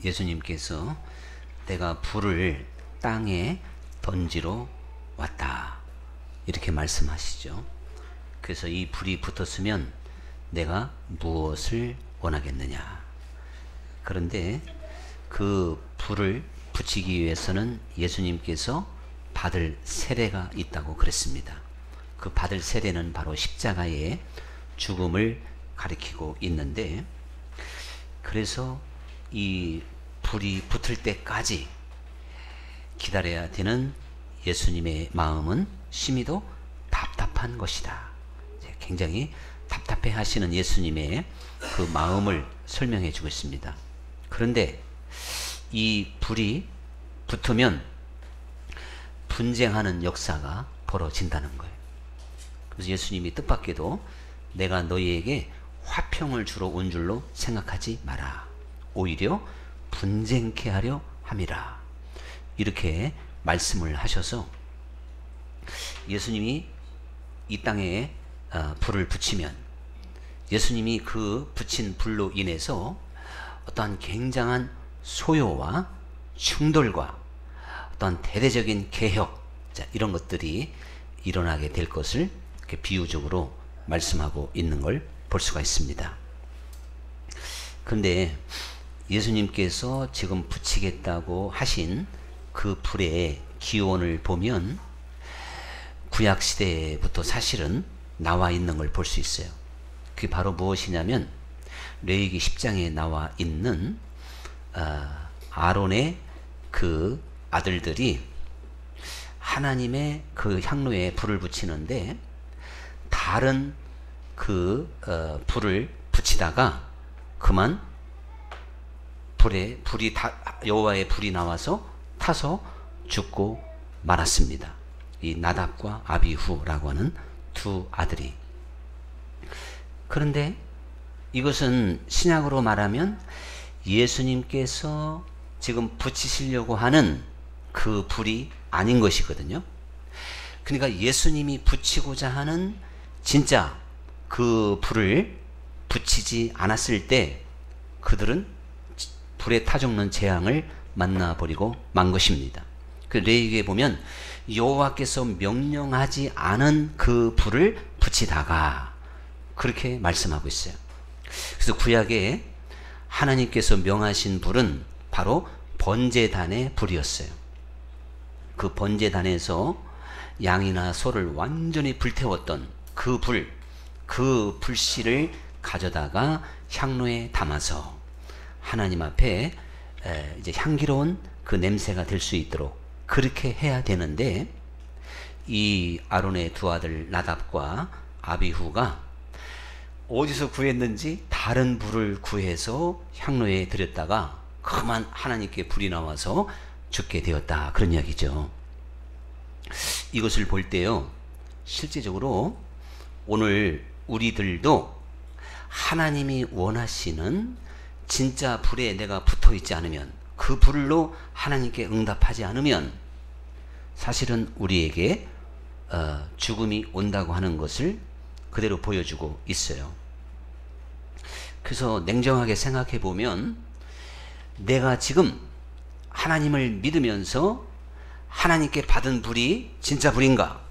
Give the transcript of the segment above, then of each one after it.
예수님께서 내가 불을 땅에 던지러 왔다 이렇게 말씀하시죠. 그래서 이 불이 붙었으면 내가 무엇을 원하겠느냐. 그런데 그 불을 붙이기 위해서는 예수님께서 받을 세례가 있다고 그랬습니다. 그 받을 세례는 바로 십자가의 죽음을 가리키고 있는데, 그래서 이 불이 붙을 때까지 기다려야 되는 예수님의 마음은 심히도 답답한 것이다. 굉장히 답답해 하시는 예수님의 그 마음을 설명해 주고 있습니다. 그런데 이 불이 붙으면 분쟁하는 역사가 벌어진다는 거예요. 그래서 예수님이 뜻밖에도 내가 너희에게 화평을 주러 온 줄로 생각하지 마라. 오히려 분쟁케 하려 함이라. 이렇게 말씀을 하셔서 예수님이 이 땅에 불을 붙이면 예수님이 그 붙인 불로 인해서 어떠한 굉장한 소요와 충돌과 어떤 대대적인 개혁, 이런 것들이 일어나게 될 것을 이렇게 비유적으로 말씀하고 있는 걸 볼 수가 있습니다. 그런데 예수님께서 지금 붙이겠다고 하신 그 불의 기원을 보면 구약시대부터 사실은 나와 있는 걸 볼 수 있어요. 그게 바로 무엇이냐면 레위기 10장에 나와 있는 아론의 그 아들들이 하나님의 그 향로에 불을 붙이는데 다른 그 불을 붙이다가 그만 여호와의 불이 나와서 타서 죽고 말았습니다. 이 나답과 아비후라고 하는 두 아들이. 그런데 이것은 신약으로 말하면 예수님께서 지금 붙이시려고 하는 그 불이 아닌 것이거든요. 그러니까 예수님이 붙이고자 하는 진짜 그 불을 붙이지 않았을 때 그들은 불에 타 죽는 재앙을 만나버리고 만 것입니다. 그 레위기에 보면 여호와께서 명령하지 않은 그 불을 붙이다가 그렇게 말씀하고 있어요. 그래서 구약에 하나님께서 명하신 불은 바로 번제단의 불이었어요. 그 번제단에서 양이나 소를 완전히 불태웠던 그 불, 그 불씨를 가져다가 향로에 담아서 하나님 앞에 이제 향기로운 그 냄새가 될 수 있도록 그렇게 해야 되는데, 이 아론의 두 아들 나답과 아비후가 어디서 구했는지 다른 불을 구해서 향로에 들였다가 그만 하나님께 불이 나와서 죽게 되었다, 그런 이야기죠. 이것을 볼 때요, 실제적으로 오늘 우리들도 하나님이 원하시는 진짜 불에 내가 붙어 있지 않으면, 그 불로 하나님께 응답하지 않으면 사실은 우리에게 죽음이 온다고 하는 것을 그대로 보여주고 있어요. 그래서 냉정하게 생각해 보면 내가 지금 하나님을 믿으면서 하나님께 받은 불이 진짜 불인가?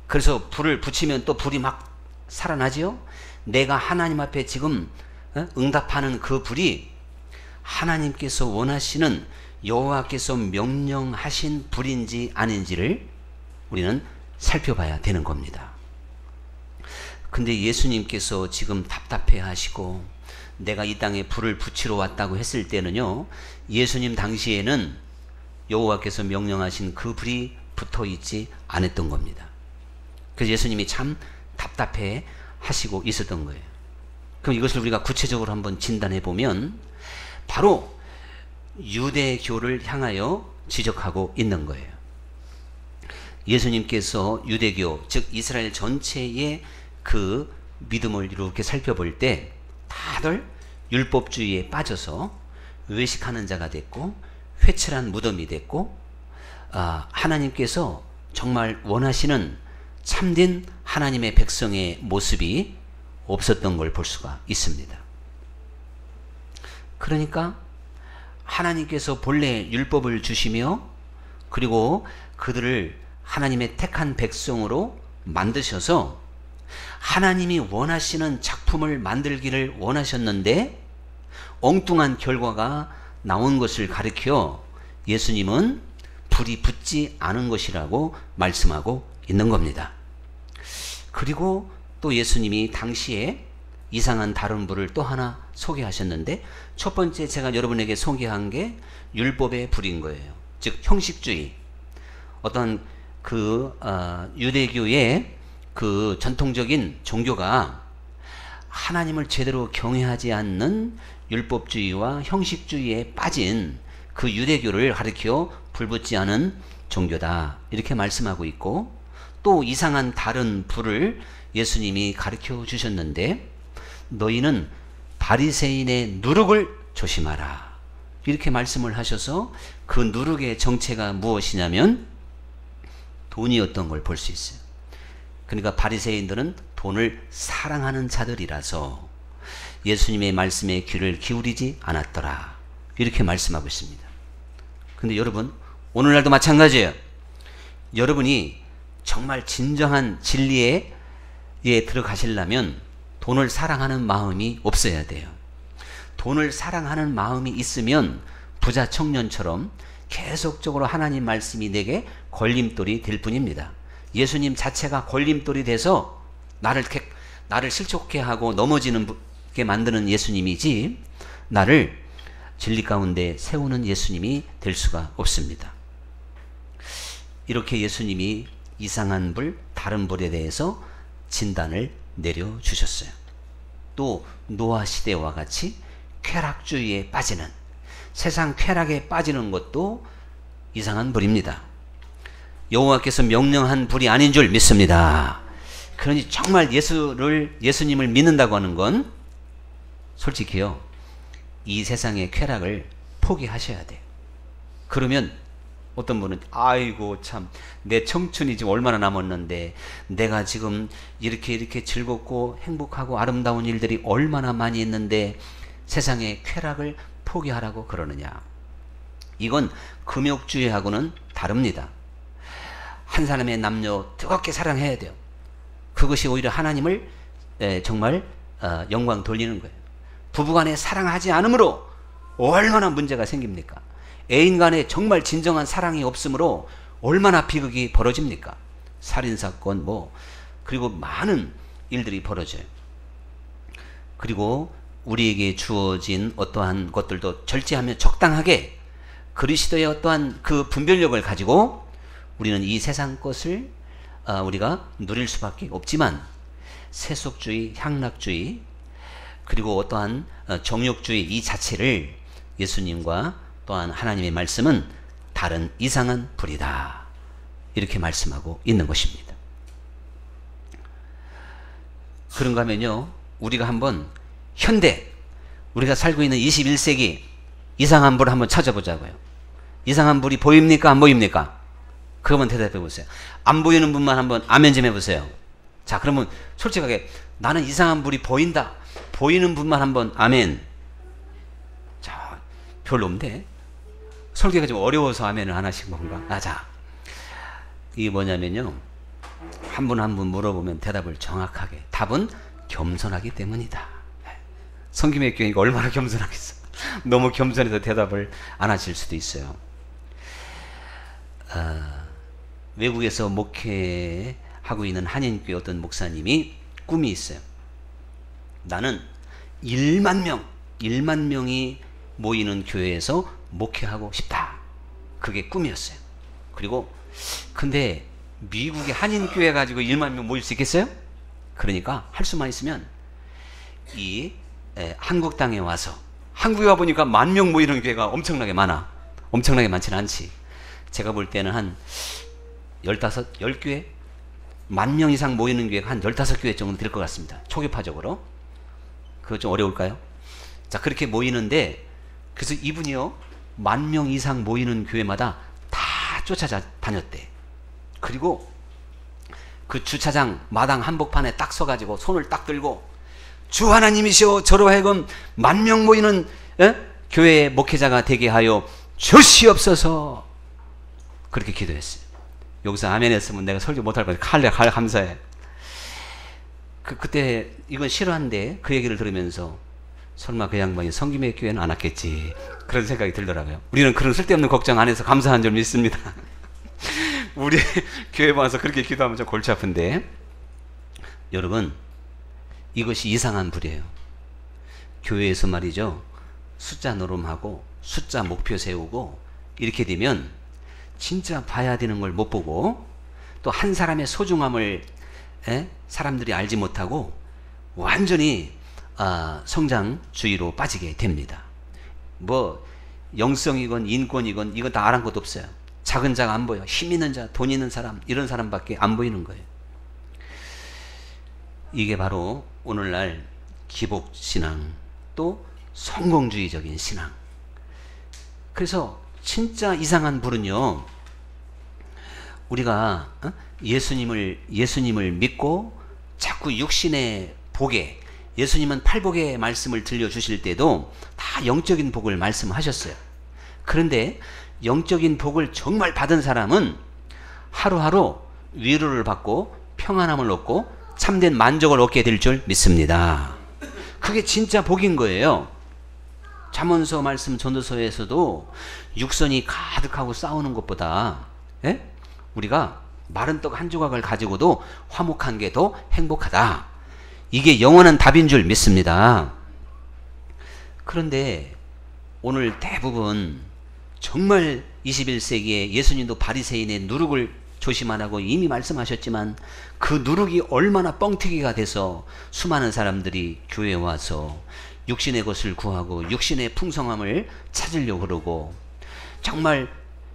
그래서 불을 붙이면 또 불이 막 살아나지요? 내가 하나님 앞에 지금 응답하는 그 불이 하나님께서 원하시는 여호와께서 명령하신 불인지 아닌지를 우리는 살펴봐야 되는 겁니다. 근데 예수님께서 지금 답답해 하시고 내가 이 땅에 불을 붙이러 왔다고 했을 때는요, 예수님 당시에는 여호와께서 명령하신 그 불이 붙어 있지 않았던 겁니다. 그래서 예수님이 참 답답해 하시고 있었던 거예요. 그럼 이것을 우리가 구체적으로 한번 진단해 보면 바로 유대교를 향하여 지적하고 있는 거예요. 예수님께서 유대교, 즉 이스라엘 전체의 그 믿음을 이렇게 살펴볼 때 다들 율법주의에 빠져서 외식하는 자가 됐고 회칠한 무덤이 됐고, 하나님께서 정말 원하시는 참된 하나님의 백성의 모습이 없었던 걸 볼 수가 있습니다. 그러니까 하나님께서 본래 율법을 주시며 그리고 그들을 하나님의 택한 백성으로 만드셔서 하나님이 원하시는 작품을 만들기를 원하셨는데 엉뚱한 결과가 나온 것을 가리켜 예수님은 불이 붙지 않은 것이라고 말씀하고 있는 겁니다. 그리고 또 예수님이 당시에 이상한 다른 불을 또 하나 소개하셨는데 첫 번째 제가 여러분에게 소개한 게 율법의 불인 거예요. 즉 형식주의. 어떤 유대교의 그 전통적인 종교가 하나님을 제대로 경외하지 않는 율법주의와 형식주의에 빠진 그 유대교를 가리켜 불붙지 않은 종교다. 이렇게 말씀하고 있고 또 이상한 다른 불을 예수님이 가르쳐 주셨는데 너희는 바리새인의 누룩을 조심하라. 이렇게 말씀을 하셔서 그 누룩의 정체가 무엇이냐면 돈이었던 걸 볼 수 있어요. 그러니까 바리새인들은 돈을 사랑하는 자들이라서 예수님의 말씀에 귀를 기울이지 않았더라. 이렇게 말씀하고 있습니다. 근데 여러분 오늘날도 마찬가지예요. 여러분이 정말 진정한 진리에 들어가시려면 돈을 사랑하는 마음이 없어야 돼요. 돈을 사랑하는 마음이 있으면 부자 청년처럼 계속적으로 하나님 말씀이 내게 걸림돌이 될 뿐입니다. 예수님 자체가 걸림돌이 돼서 나를 실족해 하고 넘어지게 만드는 예수님이지 나를 진리 가운데 세우는 예수님이 될 수가 없습니다. 이렇게 예수님이 이상한 불, 다른 불에 대해서 진단을 내려주셨어요. 또 노아 시대와 같이 쾌락주의에 빠지는, 세상 쾌락에 빠지는 것도 이상한 불입니다. 여호와께서 명령한 불이 아닌 줄 믿습니다. 그러니 정말 예수님을 믿는다고 하는 건 솔직히요, 이 세상의 쾌락을 포기하셔야 돼요. 그러면 어떤 분은 아이고 참 내 청춘이 지금 얼마나 남았는데 내가 지금 이렇게 즐겁고 행복하고 아름다운 일들이 얼마나 많이 있는데 세상의 쾌락을 포기하라고 그러느냐. 이건 금욕주의하고는 다릅니다. 한 사람의 남녀 뜨겁게 사랑해야 돼요. 그것이 오히려 하나님을 정말 영광 돌리는 거예요. 부부간에 사랑하지 않으므로 얼마나 문제가 생깁니까? 애인 간에 정말 진정한 사랑이 없으므로 얼마나 비극이 벌어집니까? 살인사건 그리고 많은 일들이 벌어져요. 그리고 우리에게 주어진 어떠한 것들도 절제하며 적당하게 그리스도의 어떠한 그 분별력을 가지고 우리는 이 세상 것을 우리가 누릴 수밖에 없지만 세속주의, 향락주의 그리고 어떠한 정욕주의 이 자체를 예수님과 또한 하나님의 말씀은 다른 이상한 불이다. 이렇게 말씀하고 있는 것입니다. 그런가 하면요, 우리가 한번 우리가 살고 있는 21세기 이상한 불을 한번 찾아보자고요. 이상한 불이 보입니까? 안 보입니까? 그것만 대답해 보세요. 안 보이는 분만 한번 아멘 좀 해보세요. 자, 그러면 솔직하게 나는 이상한 불이 보인다. 보이는 분만 한번 아멘. 자, 별로 없네. 설계가 좀 어려워서 아멘을 안 하신 건가? 자, 이게 뭐냐면요, 한 분 한 분 물어보면 대답을 정확하게, 답은 겸손하기 때문이다. 성김의 교회가 얼마나 겸손하겠어. 너무 겸손해서 대답을 안 하실 수도 있어요. 외국에서 목회하고 있는 한인교회 어떤 목사님이 꿈이 있어요. 나는 1만 명이 모이는 교회에서 목회하고 싶다. 그게 꿈이었어요. 그리고 근데 미국의 한인교회 가지고 1만 명 모일 수 있겠어요? 그러니까 할 수만 있으면 한국 땅에 와서, 한국에 와보니까 10,000명 모이는 교회가 엄청나게 많아. 엄청나게 많지는 않지. 제가 볼 때는 한 10교회? 10,000명 이상 모이는 교회가 한 15교회 정도 될 것 같습니다. 초계파적으로. 그거 좀 어려울까요? 자, 그렇게 모이는데, 그래서 이분이요, 10,000명 이상 모이는 교회마다 다 쫓아다녔대. 그리고 그 주차장 마당 한복판에 딱 서가지고 손을 딱 들고 주 하나님이시여 저로 하여금 10,000명 모이는 교회 목회자가 되게 하여 주시옵소서. 그렇게 기도했어요. 여기서 아멘 했으면 내가 설교 못할 뻔. 칼 감사해. 그때 이건 싫어한데 그 얘기를 들으면서 설마 그 양반이 성김의 교회는 안 왔겠지, 그런 생각이 들더라고요. 우리는 그런 쓸데없는 걱정 안 해서 감사한 줄 믿습니다. 우리 교회 와서 그렇게 기도하면 좀 골치 아픈데, 여러분, 이것이 이상한 불이에요. 교회에서 말이죠, 숫자 노름하고 숫자 목표 세우고 이렇게 되면 진짜 봐야 되는 걸 못 보고, 또 한 사람의 소중함을 사람들이 알지 못하고 완전히 성장주의로 빠지게 됩니다. 뭐 영성이건 인권이건 이건 다 아랑곳 없어요. 작은 자가 안 보여. 힘 있는 자, 돈 있는 사람, 이런 사람밖에 안 보이는 거예요. 이게 바로 오늘날 기복신앙, 또 성공주의적인 신앙. 그래서 진짜 이상한 불은요, 우리가 예수님을 믿고 자꾸 육신의 복에, 예수님은 팔복의 말씀을 들려주실 때도 다 영적인 복을 말씀하셨어요. 그런데 영적인 복을 정말 받은 사람은 하루하루 위로를 받고 평안함을 얻고 참된 만족을 얻게 될 줄 믿습니다. 그게 진짜 복인 거예요. 잠언서 말씀 전도서에서도 육선이 가득하고 싸우는 것보다 우리가 마른 떡 한 조각을 가지고도 화목한 게 더 행복하다. 이게 영원한 답인 줄 믿습니다. 그런데 오늘 대부분 정말 21세기에 예수님도 바리새인의 누룩을 조심하라고 이미 말씀하셨지만, 그 누룩이 얼마나 뻥튀기가 돼서 수많은 사람들이 교회에 와서 육신의 것을 구하고 육신의 풍성함을 찾으려고 그러고, 정말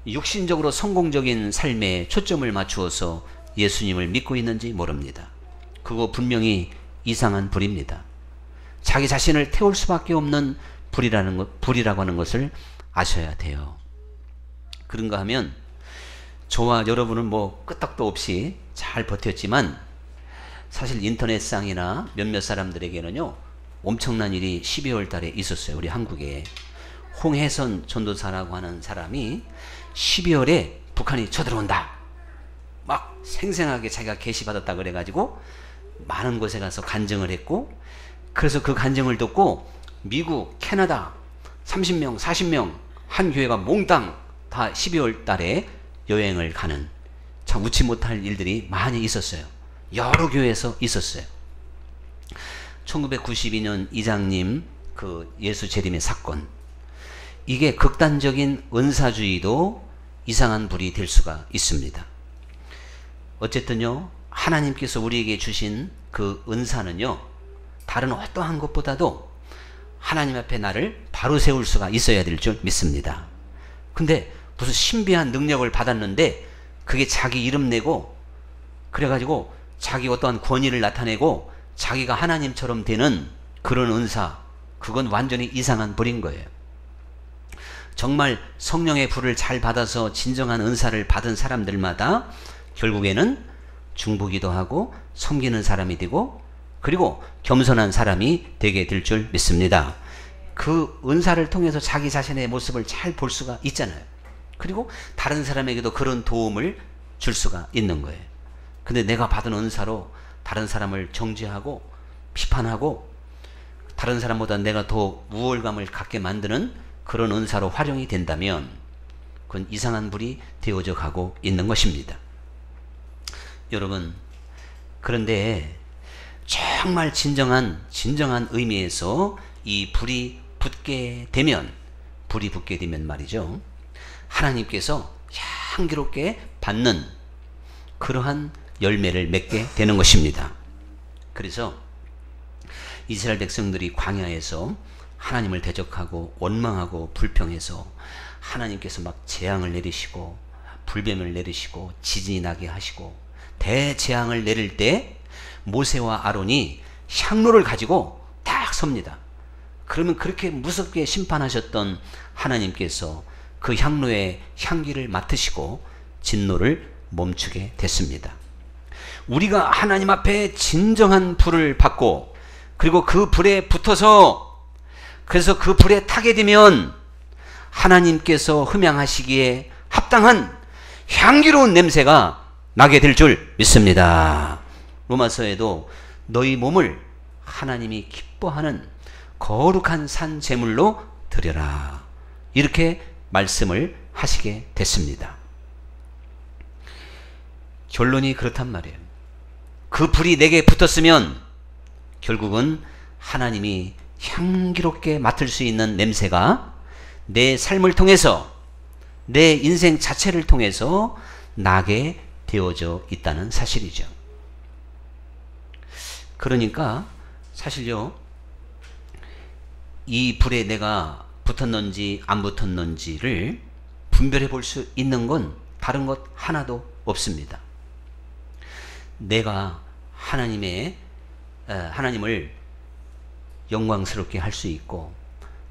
육신적으로 성공적인 삶에 초점을 맞추어서 예수님을 믿고 있는지 모릅니다. 그거 분명히 이상한 불입니다. 자기 자신을 태울 수밖에 없는 불이라고 하는 것을 아셔야 돼요. 그런가 하면 저와 여러분은 뭐 끄떡도 없이 잘 버텼지만, 사실 인터넷상이나 몇몇 사람들에게는요 엄청난 일이 12월 달에 있었어요. 우리 한국에 홍혜선 전도사라고 하는 사람이 12월에 북한이 쳐들어온다 막 생생하게 자기가 계시받았다 그래가지고 많은 곳에 가서 간증을 했고, 그래서 그 간증을 듣고 미국, 캐나다 30명, 40명 한 교회가 몽땅 다 12월 달에 여행을 가는, 참 웃지 못할 일들이 많이 있었어요. 여러 교회에서 있었어요. 1992년 이장님 그 예수 재림의 사건, 이게 극단적인 은사주의도 이상한 불이 될 수가 있습니다. 어쨌든요, 하나님께서 우리에게 주신 그 은사는요, 다른 어떠한 것보다도 하나님 앞에 나를 바로 세울 수가 있어야 될 줄 믿습니다. 근데 무슨 신비한 능력을 받았는데 그게 자기 이름 내고 그래가지고 자기 어떠한 권위를 나타내고 자기가 하나님처럼 되는 그런 은사, 그건 완전히 이상한 불인 거예요. 정말 성령의 불을 잘 받아서 진정한 은사를 받은 사람들마다 결국에는 중보기도 하고 섬기는 사람이 되고, 그리고 겸손한 사람이 되게 될 줄 믿습니다. 그 은사를 통해서 자기 자신의 모습을 잘 볼 수가 있잖아요. 그리고 다른 사람에게도 그런 도움을 줄 수가 있는 거예요. 근데 내가 받은 은사로 다른 사람을 정죄하고 비판하고 다른 사람보다 내가 더 우월감을 갖게 만드는 그런 은사로 활용이 된다면 그건 이상한 불이 되어져 가고 있는 것입니다. 여러분, 그런데 정말 진정한 의미에서 이 불이 붙게 되면 말이죠, 하나님께서 향기롭게 받는 그러한 열매를 맺게 되는 것입니다. 그래서 이스라엘 백성들이 광야에서 하나님을 대적하고 원망하고 불평해서 하나님께서 막 재앙을 내리시고 불뱀을 내리시고 지진이 나게 하시고 대재앙을 내릴 때 모세와 아론이 향로를 가지고 딱 섭니다. 그러면 그렇게 무섭게 심판하셨던 하나님께서 그 향로의 향기를 맡으시고 진노를 멈추게 됐습니다. 우리가 하나님 앞에 진정한 불을 받고 그리고 그 불에 붙어서 그래서 그 불에 타게 되면 하나님께서 흠양하시기에 합당한 향기로운 냄새가 나게 될 줄 믿습니다. 로마서에도 너희 몸을 하나님이 기뻐하는 거룩한 산 제물로 드려라, 이렇게 말씀을 하시게 됐습니다. 결론이 그렇단 말이에요. 그 불이 내게 붙었으면 결국은 하나님이 향기롭게 맡을 수 있는 냄새가 내 삶을 통해서, 내 인생 자체를 통해서 나게 되어져 있다는 사실이죠. 그러니까 사실요, 이 불에 내가 붙었는지 안 붙었는지를 분별해 볼 수 있는 건 다른 것 하나도 없습니다. 내가 하나님을 영광스럽게 할 수 있고,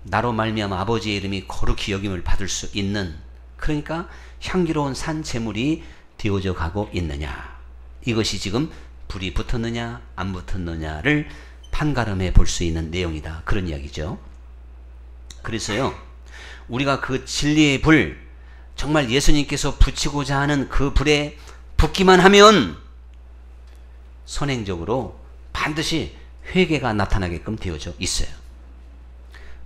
나로 말미암아 아버지의 이름이 거룩히 여김을 받을 수 있는, 그러니까 향기로운 산 제물이 되어져 가고 있느냐, 이것이 지금 불이 붙었느냐 안 붙었느냐를 판가름해 볼 수 있는 내용이다, 그런 이야기죠. 그래서요, 우리가 그 진리의 불, 정말 예수님께서 붙이고자 하는 그 불에 붙기만 하면 선행적으로 반드시 회개가 나타나게끔 되어져 있어요.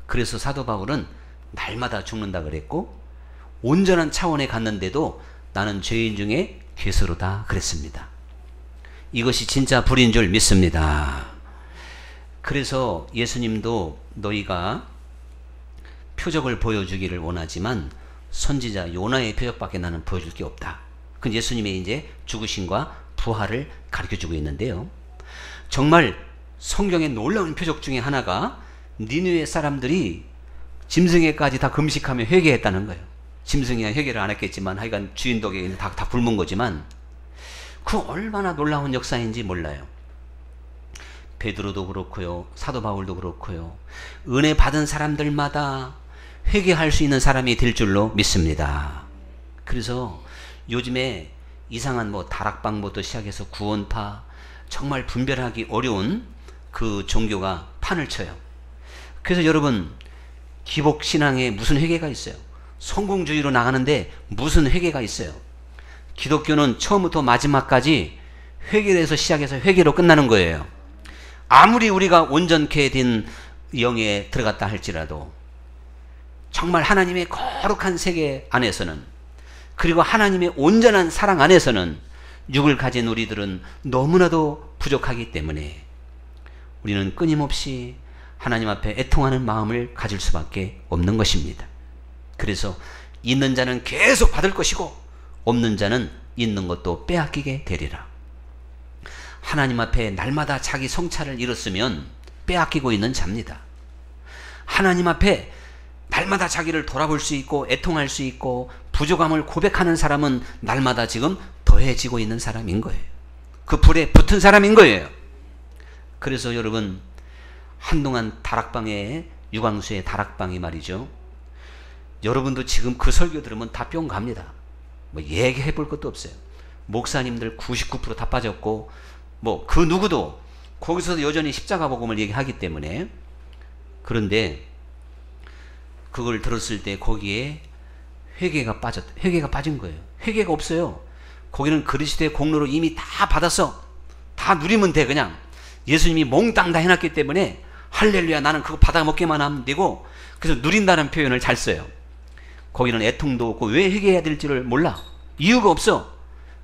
그래서 사도 바울은 날마다 죽는다 그랬고, 온전한 차원에 갔는데도 나는 죄인 중에 괴수로다 그랬습니다. 이것이 진짜 불인 줄 믿습니다. 그래서 예수님도 너희가 표적을 보여주기를 원하지만 선지자 요나의 표적밖에 나는 보여줄 게 없다. 그건 예수님의 이제 죽으심과 부활을 가르쳐주고 있는데요. 정말 성경의 놀라운 표적 중에 하나가 니느웨 사람들이 짐승에까지 다 금식하며 회개했다는 거예요. 짐승이야 회개를 안 했겠지만 하여간 주인 덕에 다 굶은 거지만, 그 얼마나 놀라운 역사인지 몰라요. 베드로도 그렇고요, 사도 바울도 그렇고요, 은혜 받은 사람들마다 회개할 수 있는 사람이 될 줄로 믿습니다. 그래서 요즘에 이상한 다락방부터 시작해서 구원파, 정말 분별하기 어려운 그 종교가 판을 쳐요. 그래서 여러분, 기복신앙에 무슨 회개가 있어요? 성공주의로 나가는데 무슨 회개가 있어요? 기독교는 처음부터 마지막까지 회개에서 시작해서 회개로 끝나는 거예요. 아무리 우리가 온전케 된 영에 들어갔다 할지라도 정말 하나님의 거룩한 세계 안에서는, 그리고 하나님의 온전한 사랑 안에서는 육을 가진 우리들은 너무나도 부족하기 때문에 우리는 끊임없이 하나님 앞에 애통하는 마음을 가질 수밖에 없는 것입니다. 그래서 있는 자는 계속 받을 것이고 없는 자는 있는 것도 빼앗기게 되리라. 하나님 앞에 날마다 자기 성찰을 이뤘으면 빼앗기고 있는 자입니다. 하나님 앞에 날마다 자기를 돌아볼 수 있고 애통할 수 있고 부족함을 고백하는 사람은 날마다 지금 더해지고 있는 사람인 거예요. 그 불에 붙은 사람인 거예요. 그래서 여러분, 한동안 다락방에, 유광수의 다락방이 말이죠, 여러분도 지금 그 설교 들으면 다 뿅 갑니다. 얘기해 볼 것도 없어요. 목사님들 99% 다 빠졌고, 그 누구도 거기서도 여전히 십자가 복음을 얘기하기 때문에. 그런데 그걸 들었을 때 거기에 회개가 빠진 거예요. 회개가 없어요. 거기는 그리스도의 공로로 이미 다 받았어. 다 누리면 돼. 그냥 예수님이 몽땅 다 해놨기 때문에 할렐루야, 나는 그거 받아 먹기만 하면 되고, 그래서 누린다는 표현을 잘 써요. 거기는 애통도 없고 왜 회개해야 될지를 몰라. 이유가 없어.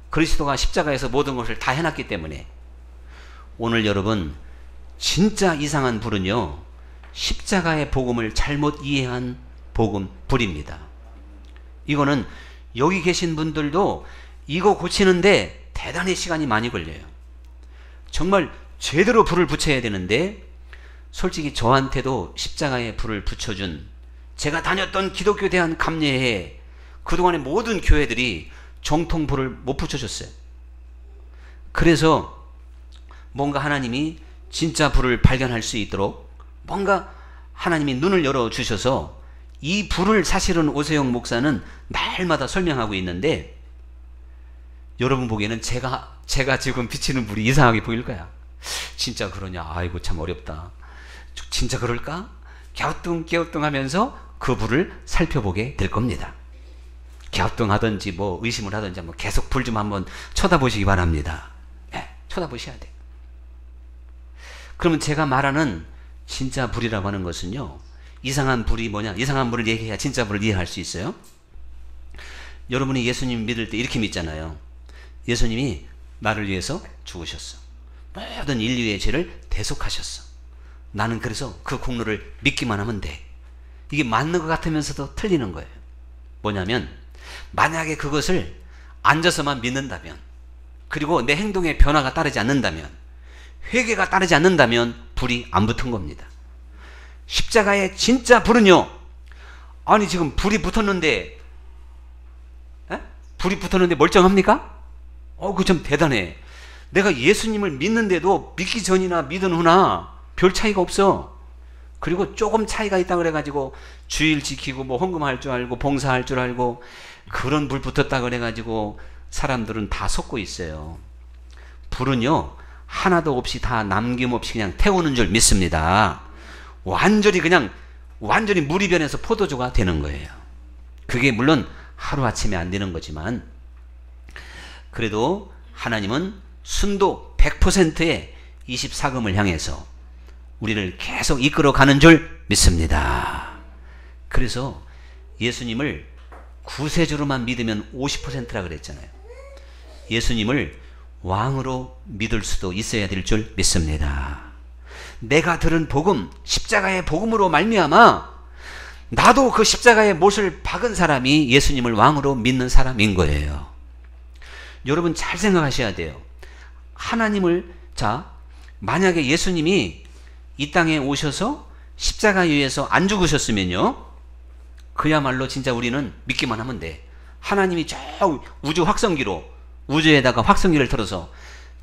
그리스도가 십자가에서 모든 것을 다 해놨기 때문에. 오늘 여러분, 진짜 이상한 불은요, 십자가의 복음을 잘못 이해한 불입니다. 이거는 여기 계신 분들도 이거 고치는데 대단히 시간이 많이 걸려요. 정말 제대로 불을 붙여야 되는데, 솔직히 저한테도 십자가에 불을 붙여준, 제가 다녔던 기독교 대한 감례회에 그동안의 모든 교회들이 정통 불을 못 붙여줬어요. 그래서 뭔가 하나님이 진짜 불을 발견할 수 있도록 뭔가 하나님이 눈을 열어주셔서 이 불을 사실은 오세영 목사는 날마다 설명하고 있는데, 여러분 보기에는 제가 지금 비치는 불이 이상하게 보일 거야. 진짜 그러냐? 아이고 참 어렵다. 진짜 그럴까? 갸우뚱하면서 그 불을 살펴보게 될 겁니다. 갸우뚱하든지 뭐 의심을 하든지 한번 계속 불 좀 한번 쳐다보시기 바랍니다. 네, 쳐다보셔야 돼요. 그러면 제가 말하는 진짜 불이라고 하는 것은요, 이상한 불이 뭐냐, 이상한 불을 얘기해야 진짜 불을 이해할 수 있어요. 여러분이 예수님 믿을 때 이렇게 믿잖아요. 예수님이 나를 위해서 죽으셨어. 모든 인류의 죄를 대속하셨어. 나는 그래서 그 공로를 믿기만 하면 돼. 이게 맞는 것 같으면서도 틀리는 거예요. 뭐냐면, 만약에 그것을 앉아서만 믿는다면, 그리고 내 행동에 변화가 따르지 않는다면, 회개가 따르지 않는다면 불이 안 붙은 겁니다. 십자가의 진짜 불은요, 아니 지금 불이 붙었는데 멀쩡합니까? 그거 좀 대단해. 내가 예수님을 믿는데도 믿기 전이나 믿은 후나 별 차이가 없어. 그리고 조금 차이가 있다 그래가지고 주일 지키고 뭐 헌금할 줄 알고 봉사할 줄 알고 그런 불 붙었다 그래가지고 사람들은 다 속고 있어요. 불은요, 하나도 없이 다 남김없이 그냥 태우는 줄 믿습니다. 완전히 물이 변해서 포도주가 되는 거예요. 그게 물론 하루아침에 안 되는 거지만, 그래도 하나님은 순도 100%의 24금을 향해서 우리를 계속 이끌어 가는 줄 믿습니다. 그래서 예수님을 구세주로만 믿으면 50%라 그랬잖아요. 예수님을 왕으로 믿을 수도 있어야 될 줄 믿습니다. 내가 들은 복음, 십자가의 복음으로 말미암아 나도 그 십자가의 못을 박은 사람이 예수님을 왕으로 믿는 사람인 거예요. 여러분 잘 생각하셔야 돼요. 만약에 예수님이 이 땅에 오셔서 십자가 위에서 안 죽으셨으면요, 그야말로 진짜 우리는 믿기만 하면 돼. 하나님이 저 우주 확성기로, 우주에다가 확성기를 틀어서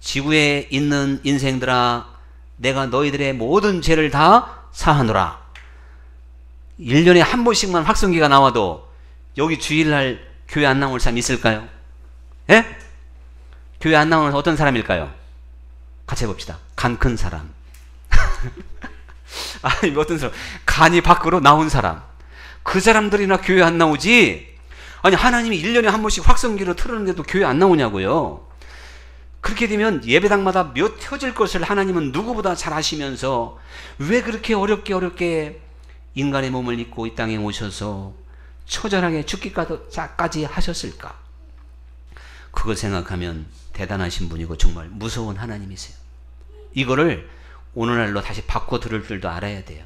지구에 있는 인생들아, 내가 너희들의 모든 죄를 다 사하노라. 1년에 한 번씩만 확성기가 나와도 여기 주일날 교회 안 나올 사람 있을까요? 예? 교회 안 나오는 어떤 사람일까요? 같이 해봅시다. 간 큰 사람. 아니, 어떤 사람? 간이 밖으로 나온 사람. 그 사람들이나 교회 안 나오지? 아니, 하나님이 1년에 한 번씩 확성기로 틀었는데도 교회 안 나오냐고요? 그렇게 되면 예배당마다 몇 켜질 것을 하나님은 누구보다 잘 아시면서 왜 그렇게 어렵게 인간의 몸을 입고 이 땅에 오셔서 처절하게 죽기까지 하셨을까? 그걸 생각하면 대단하신 분이고 정말 무서운 하나님이세요. 이거를 오늘날로 다시 바꿔 들을 줄도 알아야 돼요.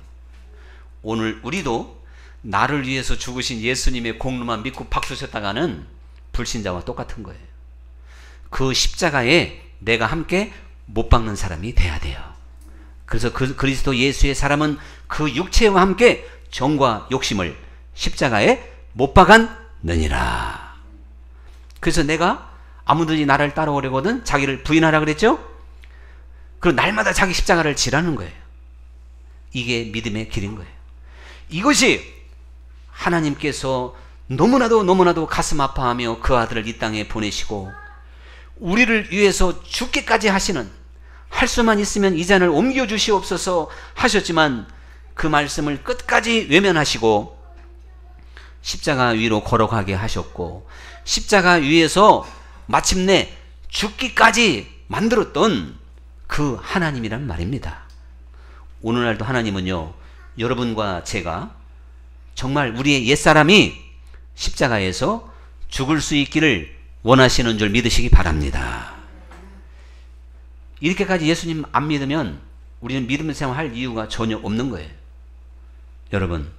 오늘 우리도 나를 위해서 죽으신 예수님의 공로만 믿고 박수 쳤다가는 불신자와 똑같은 거예요. 그 십자가에 내가 함께 못 박는 사람이 돼야 돼요. 그래서 그 그리스도 예수의 사람은 그 육체와 함께 정과 욕심을 십자가에 못 박았느니라. 그래서 내가 아무든지 나를 따라오려거든 자기를 부인하라 그랬죠? 그리고 날마다 자기 십자가를 지라는 거예요. 이게 믿음의 길인 거예요. 이것이 하나님께서 너무나도 가슴 아파하며 그 아들을 이 땅에 보내시고 우리를 위해서 죽기까지 하시는, 할 수만 있으면 이 잔을 옮겨주시옵소서 하셨지만 그 말씀을 끝까지 외면하시고 십자가 위로 걸어가게 하셨고 십자가 위에서 마침내 죽기까지 만들었던 그 하나님이란 말입니다. 오늘날도 하나님은요, 여러분과 제가 정말 우리의 옛사람이 십자가에서 죽을 수 있기를 원하시는 줄 믿으시기 바랍니다. 이렇게까지 예수님 안 믿으면 우리는 믿음 생활할 이유가 전혀 없는 거예요. 여러분,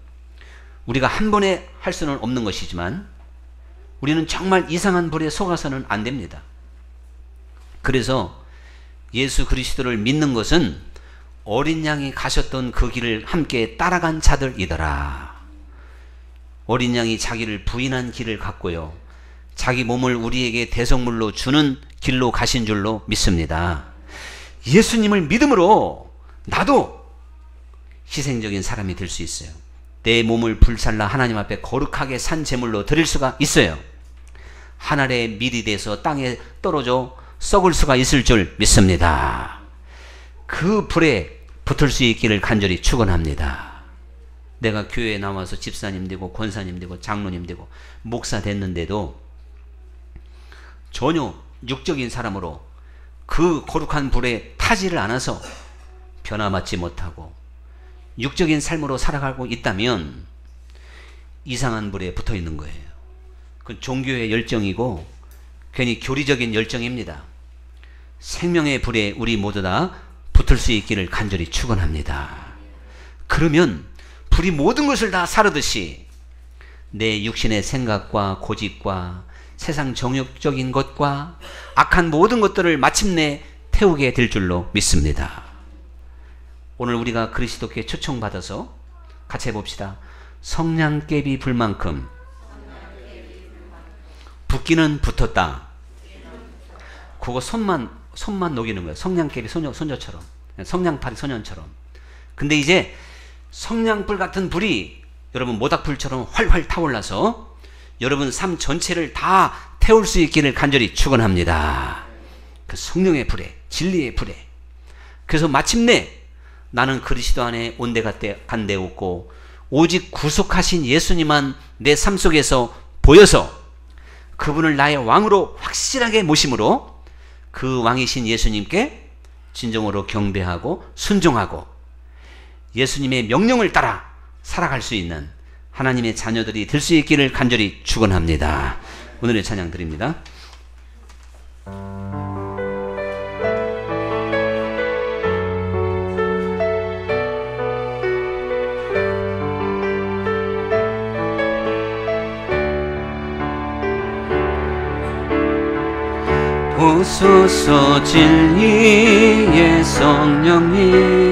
우리가 한 번에 할 수는 없는 것이지만 우리는 정말 이상한 불에 속아서는 안 됩니다. 그래서 예수 그리스도를 믿는 것은 어린 양이 가셨던 그 길을 함께 따라간 자들이더라. 어린 양이 자기를 부인한 길을 갔고요, 자기 몸을 우리에게 대성물로 주는 길로 가신 줄로 믿습니다. 예수님을 믿음으로 나도 희생적인 사람이 될 수 있어요. 내 몸을 불살라 하나님 앞에 거룩하게 산 제물로 드릴 수가 있어요. 하늘의 밀이 돼서 땅에 떨어져 썩을 수가 있을 줄 믿습니다. 그 불에 붙을 수 있기를 간절히 축원합니다. 내가 교회에 나와서 집사님 되고 권사님 되고 장로님 되고 목사 됐는데도 전혀 육적인 사람으로 그 거룩한 불에 타지를 않아서 변화받지 못하고 육적인 삶으로 살아가고 있다면 이상한 불에 붙어 있는 거예요. 그건 종교의 열정이고 괜히 교리적인 열정입니다. 생명의 불에 우리 모두 다 붙을 수 있기를 간절히 축원합니다. 그러면 불이 모든 것을 다 사르듯이 내 육신의 생각과 고집과 세상 정욕적인 것과 악한 모든 것들을 마침내 태우게 될 줄로 믿습니다. 오늘 우리가 그리스도께 초청받아서 같이 해봅시다. 성냥개비 불만큼 붓기는 붙었다. 그거 손만 녹이는 거예요. 성냥개비 소녀처럼, 성냥팔이 소년처럼. 근데 이제 성냥불 같은 불이 여러분 모닥불처럼 활활 타올라서 여러분 삶 전체를 다 태울 수 있기를 간절히 축원합니다. 그 성령의 불에, 진리의 불에. 그래서 마침내 나는 그리스도 안에 온데간데 없고 오직 구속하신 예수님만 내 삶 속에서 보여서 그분을 나의 왕으로 확실하게 모심으로 그 왕이신 예수님께 진정으로 경배하고 순종하고 예수님의 명령을 따라 살아갈 수 있는 하나님의 자녀들이 될 수 있기를 간절히 축원합니다. 오늘의 찬양 드립니다. 오소서 진리의 성령님